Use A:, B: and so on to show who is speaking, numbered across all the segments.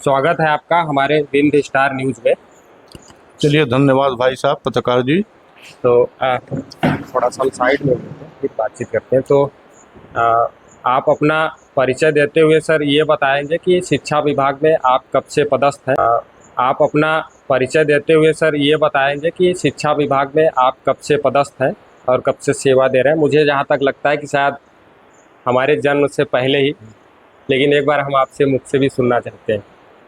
A: स्वागत है आपका हमारे विंध्य स्टार न्यूज़ में।
B: चलिए, धन्यवाद भाई साहब पत्रकार जी।
A: तो थोड़ा सा हम साइड में होते हैं, फिर बातचीत करते हैं। तो आ, आप अपना परिचय देते हुए सर ये बताएंगे कि शिक्षा विभाग में आप कब से पदस्थ हैं। आप अपना परिचय देते हुए सर ये बताएंगे कि शिक्षा विभाग में आप कब से पदस्थ हैं और कब से सेवा दे रहे हैं। मुझे जहाँ तक लगता है कि शायद हमारे जन्म से पहले ही, लेकिन एक बार हम आपसे मुख से भी सुनना चाहते हैं।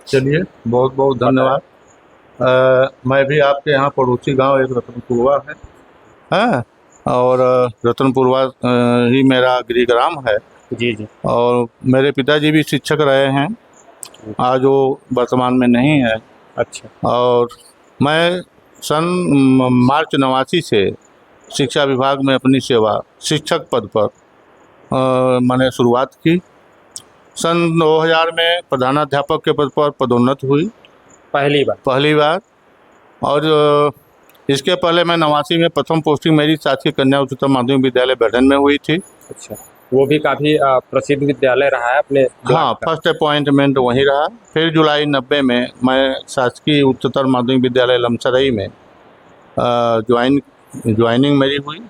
B: चलिए, बहुत बहुत धन्यवाद। मैं भी आपके यहाँ पड़ोसी गांव एक रतनपुरवा है। हाँ, और रतनपुरवा ही मेरा गृहग्राम है।
A: जी जी।
B: और मेरे पिताजी भी शिक्षक रहे हैं, आज वो वर्तमान में नहीं है।
A: अच्छा।
B: और मैं सन मार्च 89 से शिक्षा विभाग में अपनी सेवा शिक्षक पद पर मैंने शुरुआत की। सन 2000 में प्रधानाध्यापक के पद पर पदोन्नत हुई पहली बार। और इसके पहले मैं 89 में प्रथम पोस्टिंग मेरी शासकीय कन्या उच्चतर माध्यमिक विद्यालय बैठन में हुई थी।
A: अच्छा, वो भी काफ़ी प्रसिद्ध विद्यालय रहा है अपने।
B: हाँ, फर्स्ट अपॉइंटमेंट वहीं रहा। फिर जुलाई 90 में मैं शासकीय उच्चतर माध्यमिक विद्यालय लमसरई में ज्वाइनिंग मेरी हुई।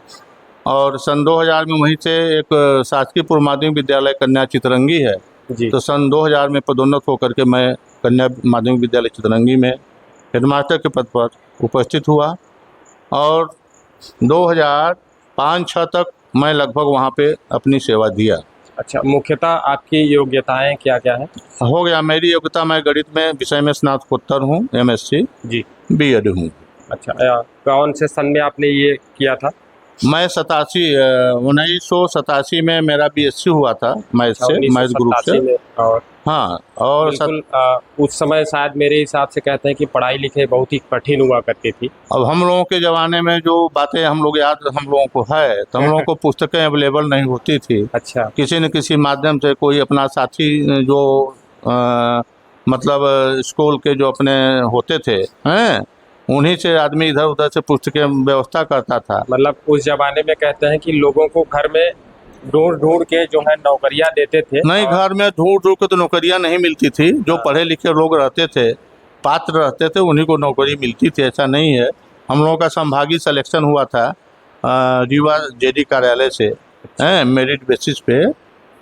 B: और सन 2000 में वहीं से एक शासकीय पूर्व माध्यमिक विद्यालय कन्या चितरंगी है
A: जी। तो
B: सन 2000 में पदोन्नत होकर के मैं कन्या माध्यमिक विद्यालय चितरंगी में हेडमास्टर के पद पर उपस्थित हुआ। और 2005-06 तक मैं लगभग वहाँ पे अपनी सेवा दिया।
A: अच्छा, मुख्यतः आपकी योग्यताएं क्या क्या है?
B: हो गया मेरी योग्यता, मैं गणित में विषय में स्नातकोत्तर हूँ, MSc
A: जी।
B: B.Ed हूँ।
A: अच्छा, कौन से सन में आपने ये किया था?
B: मैं 1987 में मेरा BSc हुआ था मैथ से, मैथ ग्रुप से।
A: और
B: हाँ, और
A: बिल्कुल उस समय शायद मेरे हिसाब से कहते हैं कि पढ़ाई लिखाई बहुत ही कठिन हुआ करती थी।
B: अब हम लोगों के ज़माने में जो बातें हम लोग याद हम लोगों को है, तो हम लोगों को पुस्तकें अवेलेबल नहीं होती थी।
A: अच्छा।
B: किसी न किसी माध्यम से कोई अपना साथी जो मतलब स्कूल के जो अपने होते थे हैं, उन्हीं से आदमी इधर उधर से पुस्तकें व्यवस्था करता था।
A: मतलब उस जमाने में कहते हैं कि लोगों को घर में ढूंढ ढूंढ के जो है नौकरियां देते थे।
B: नहीं, घर में ढूंढ ढूंढ के तो नौकरियां नहीं मिलती थी। जो पढ़े लिखे लोग रहते थे, पात्र रहते थे, उन्हीं को नौकरी मिलती थी, ऐसा नहीं है। हम लोगों का संभागीय सिलेक्शन हुआ था रीवा JD कार्यालय से, हैं, मेरिट बेसिस पे।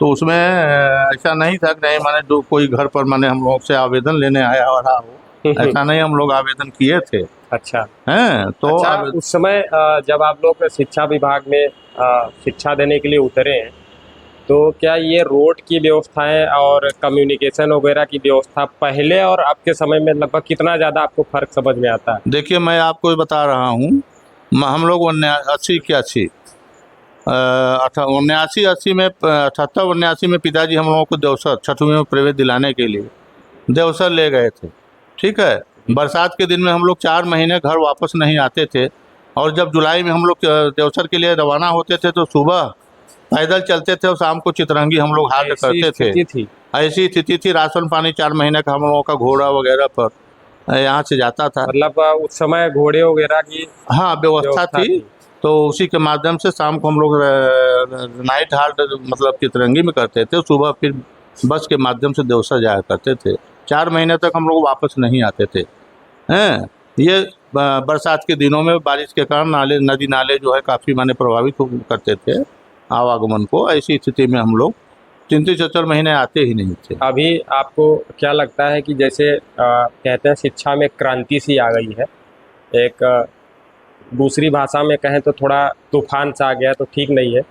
B: तो उसमें ऐसा नहीं था कि नहीं माने जो कोई घर पर माने हम लोग से आवेदन लेने आया और रहा हो, ऐसा नहीं, हम लोग आवेदन किए थे।
A: अच्छा।
B: हैं, तो
A: अच्छा, उस समय जब आप लोग शिक्षा विभाग में शिक्षा देने के लिए उतरे हैं, तो क्या ये रोड की व्यवस्थाएं और कम्युनिकेशन वगैरह की व्यवस्था पहले और आपके समय में लगभग कितना ज़्यादा आपको फर्क समझ में आता है?
B: देखिए, मैं आपको बता रहा हूँ, हम लोग 79-81 79-80 में 78-79 में पिताजी हम लोगों को देवसर 6वीं में प्रवेश दिलाने के लिए देवसर ले गए थे। ठीक है, बरसात के दिन में हम लोग 4 महीने घर वापस नहीं आते थे। और जब जुलाई में हम लोग देवसर के लिए रवाना होते थे तो सुबह पैदल चलते थे और शाम को चितरंगी हम लोग हाट करते थे। ऐसी स्थिति थी। राशन पानी 4 महीने का हम लोगों का घोड़ा वगैरह पर यहाँ से जाता था।
A: मतलब उस समय घोड़े वगैरह की
B: हाँ व्यवस्था थी। तो उसी के माध्यम से शाम को हम लोग नाइट हाल्ट मतलब चितरंगी में करते थे, सुबह फिर बस के माध्यम से देवसर जाया करते थे। 4 महीने तक हम लोग वापस नहीं आते थे। हैं, ये बरसात के दिनों में बारिश के कारण नाले नदी नाले जो है काफ़ी माने प्रभावित करते थे आवागमन को। ऐसी स्थिति में हम लोग 3-4 महीने आते ही नहीं थे।
A: अभी आपको क्या लगता है कि जैसे कहते हैं शिक्षा में क्रांति सी आ गई है, एक दूसरी भाषा में कहें तो थोड़ा तूफान सा आ गया, तो ठीक नहीं है।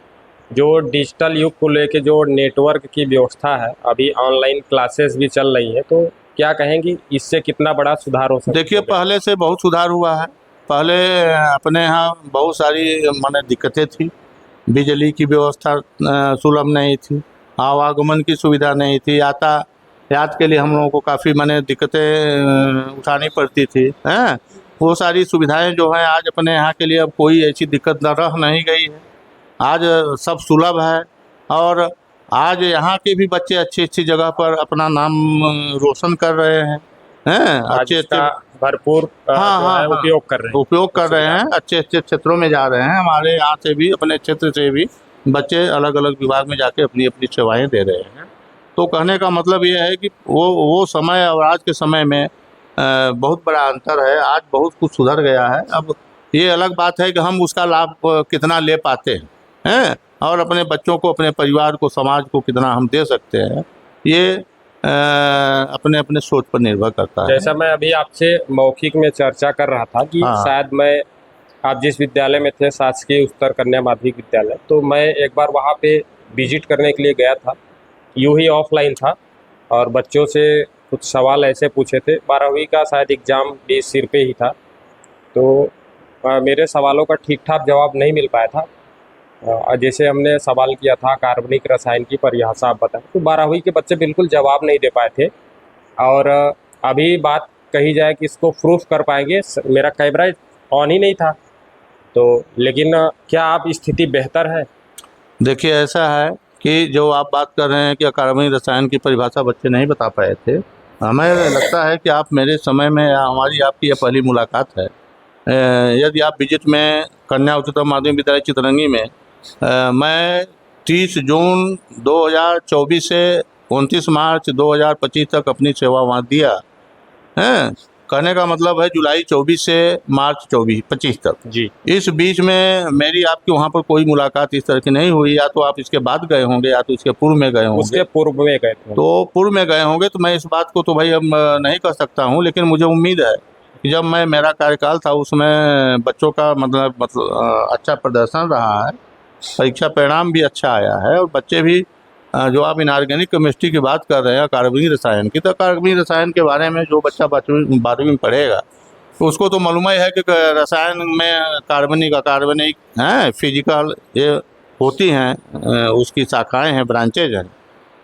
A: जो डिजिटल युग को लेके जो नेटवर्क की व्यवस्था है, अभी ऑनलाइन क्लासेस भी चल रही है, तो क्या कहेंगी इससे कितना बड़ा सुधार हो सकता है?
B: देखिए, पहले से बहुत सुधार हुआ है। पहले अपने यहाँ बहुत सारी माने दिक्कतें थी। बिजली की व्यवस्था सुलभ नहीं थी, आवागमन की सुविधा नहीं थी, यातायात के लिए हम लोगों को काफ़ी माने दिक्कतें उठानी पड़ती थी। हैं, वो सारी सुविधाएं जो हैं आज अपने यहाँ के लिए अब कोई ऐसी दिक्कत न रह नहीं गई है। आज सब सुलभ है। और आज यहाँ के भी बच्चे अच्छी अच्छी जगह पर अपना नाम रोशन कर रहे हैं। अच्छे
A: भरपूर उपयोग कर रहे हैं,
B: अच्छे अच्छे क्षेत्रों में जा रहे हैं। हमारे यहाँ से भी, अपने क्षेत्र से भी बच्चे अलग अलग विभाग में जाके अपनी अपनी सेवाएं दे रहे हैं। तो कहने का मतलब ये है कि वो समय और आज के समय में बहुत बड़ा अंतर है। आज बहुत कुछ सुधर गया है। अब ये अलग बात है कि हम उसका लाभ कितना ले पाते हैं और अपने बच्चों को, अपने परिवार को, समाज को कितना हम दे सकते हैं, ये अपने अपने सोच पर निर्भर करता है।
A: जैसा मैं अभी आपसे मौखिक में चर्चा कर रहा था कि
B: हाँ।
A: शायद मैं, आप जिस विद्यालय में थे, शासकीय उच्चतर कन्या माध्यमिक विद्यालय, तो मैं एक बार वहाँ पे विजिट करने के लिए गया था। यूँ ही ऑफलाइन था और बच्चों से कुछ सवाल ऐसे पूछे थे। 12वीं का शायद एग्ज़ाम भी सिर पे ही था, तो मेरे सवालों का ठीक ठाक जवाब नहीं मिल पाया था। जैसे हमने सवाल किया था कार्बनिक रसायन की परिभाषा आप बताएं, तो 12वीं के बच्चे बिल्कुल जवाब नहीं दे पाए थे। और अभी बात कही जाए कि इसको प्रूफ कर पाएंगे, मेरा कैमरा ऑन ही नहीं था, तो लेकिन क्या आप स्थिति बेहतर है?
B: देखिए, ऐसा है कि जो आप बात कर रहे हैं कि कार्बनिक रसायन की परिभाषा बच्चे नहीं बता पाए थे, हमें लगता है कि आप मेरे समय में या हमारी आपकी यह पहली मुलाकात है। यदि आप विजिट में कन्या उच्चतर माध्यमिक विद्यालय चितरंगी में मैं 30 जून 2024 से 29 मार्च 2025 तक अपनी सेवा वहाँ दिया है। कहने का मतलब है जुलाई 24 से मार्च 25 तक।
A: जी।
B: इस बीच में मेरी आपकी वहाँ पर कोई मुलाकात इस तरह की नहीं हुई। या तो आप इसके बाद गए होंगे या तो इसके पूर्व में गए होंगे।
A: उसके पूर्व में गए थे।
B: तो पूर्व में गए होंगे तो मैं इस बात को तो भाई अब नहीं कर सकता हूँ, लेकिन मुझे उम्मीद है कि जब मेरा कार्यकाल था उसमें बच्चों का मतलब अच्छा प्रदर्शन रहा है, परीक्षा परिणाम भी अच्छा आया है और बच्चे भी जो आप इनऑर्गेनिक केमिस्ट्री की बात कर रहे हैं, कार्बनिक रसायन की, तो कार्बनिक रसायन के बारे में जो बच्चा 12वीं में पढ़ेगा तो उसको तो मालूम ही है कि रसायन में कार्बनिक हैं, फिजिकल ये होती हैं, उसकी शाखाएं हैं, ब्रांचेज हैं,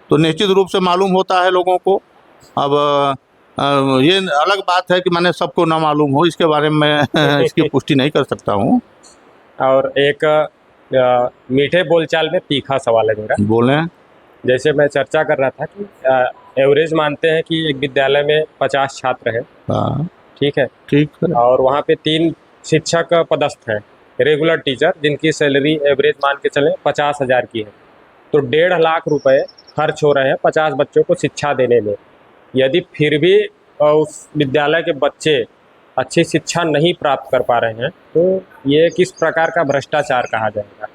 B: तो निश्चित रूप से मालूम होता है लोगों को। अब ये अलग बात है कि मैंने सबको ना मालूम हो, इसके बारे में इसकी पुष्टि नहीं कर सकता हूँ।
A: और एक मीठे बोलचाल में तीखा सवाल है मेरा।
B: बोलें।
A: जैसे मैं चर्चा कर रहा था कि एवरेज मानते हैं कि एक विद्यालय में 50 छात्र हैं।
B: हाँ,
A: ठीक है।
B: ठीक है।
A: और वहाँ पे 3 शिक्षक पदस्थ हैं, रेगुलर टीचर, जिनकी सैलरी एवरेज मान के चलें 50,000 की है। तो 1.5 लाख रुपए खर्च हो रहे हैं 50 बच्चों को शिक्षा देने में। यदि फिर भी उस विद्यालय के बच्चे अच्छी शिक्षा नहीं प्राप्त कर पा रहे हैं, तो ये किस प्रकार का भ्रष्टाचार कहा जाएगा?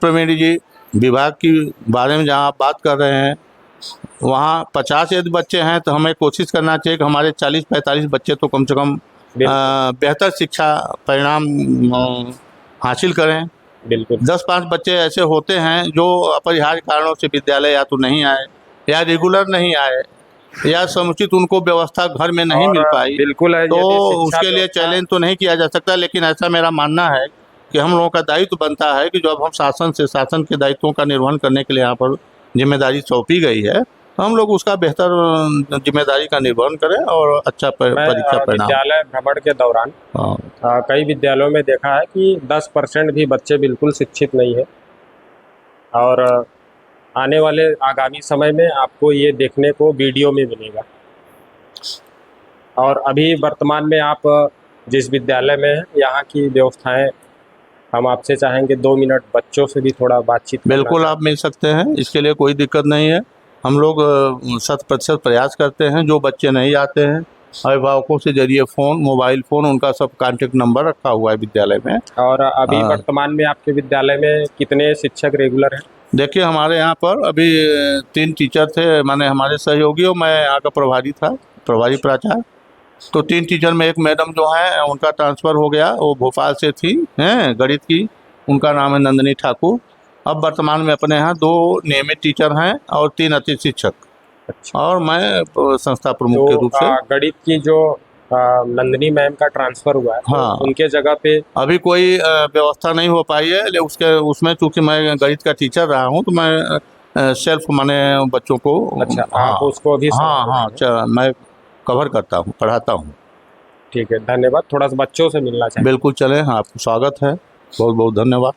B: प्रवीण जी, विभाग की बारे में जहाँ आप बात कर रहे हैं वहाँ 50 यदि बच्चे हैं तो हमें कोशिश करना चाहिए कि हमारे 40-45 बच्चे तो कम से कम बेहतर शिक्षा परिणाम हासिल करें।
A: बिल्कुल।
B: 10-5 बच्चे ऐसे होते हैं जो अपरिहार्य कारणों से विद्यालय या तो नहीं आए या रेगुलर नहीं आए या समुचित उनको व्यवस्था घर में नहीं मिल पाई।
A: बिल्कुल है,
B: तो उसके लिए चैलेंज तो नहीं किया जा सकता, लेकिन ऐसा मेरा मानना है कि हम लोगों का दायित्व बनता है कि जब हम शासन के दायित्वों का निर्वहन करने के लिए यहाँ पर जिम्मेदारी सौंपी गई है, तो हम लोग उसका बेहतर जिम्मेदारी का निर्वहन करें और अच्छा परीक्षा परिणाम।
A: विद्यालय भ्रमण के दौरान कई विद्यालयों में देखा है कि 10% भी बच्चे बिल्कुल शिक्षित नहीं है। और आने वाले आगामी समय में आपको ये देखने को वीडियो में मिलेगा। और अभी वर्तमान में आप जिस विद्यालय में हैं, यहाँ की व्यवस्थाएं हम आपसे चाहेंगे 2 मिनट बच्चों से भी थोड़ा बातचीत।
B: बिल्कुल, आप मिल सकते हैं, इसके लिए कोई दिक्कत नहीं है। हम लोग 100% प्रयास करते हैं। जो बच्चे नहीं आते हैं, अभिभावकों से जरिए मोबाइल फ़ोन, उनका सब कॉन्टेक्ट नंबर रखा हुआ है विद्यालय में।
A: और अभी वर्तमान में आपके विद्यालय में कितने शिक्षक रेगुलर हैं?
B: देखिए, हमारे यहाँ पर अभी 3 टीचर थे, माने हमारे सहयोगी, और मैं यहाँ का प्रभारी था, प्रभारी प्राचार्य। तो 3 टीचर में एक मैडम जो है उनका ट्रांसफ़र हो गया, वो भोपाल से थी, हैं गणित की, उनका नाम है नंदिनी ठाकुर। अब वर्तमान में अपने यहाँ 2 नियमित टीचर हैं और 3 अतिथि शिक्षक। अच्छा। और मैं संस्था प्रमुख के रूप से।
A: गणित की जो नंदिनी मैम का ट्रांसफ़र हुआ है,
B: हाँ,
A: तो उनके जगह पे
B: अभी कोई व्यवस्था नहीं हो पाई है, लेकिन उसमें चूँकि मैं गणित का टीचर रहा हूँ तो मैं सेल्फ माने बच्चों को।
A: अच्छा, आप उसको अभी?
B: हाँ, मैं कवर करता हूँ, पढ़ाता हूँ।
A: ठीक है, धन्यवाद। थोड़ा सा बच्चों से मिलना चाहिए।
B: बिल्कुल, चलें, आपको स्वागत है। बहुत बहुत धन्यवाद।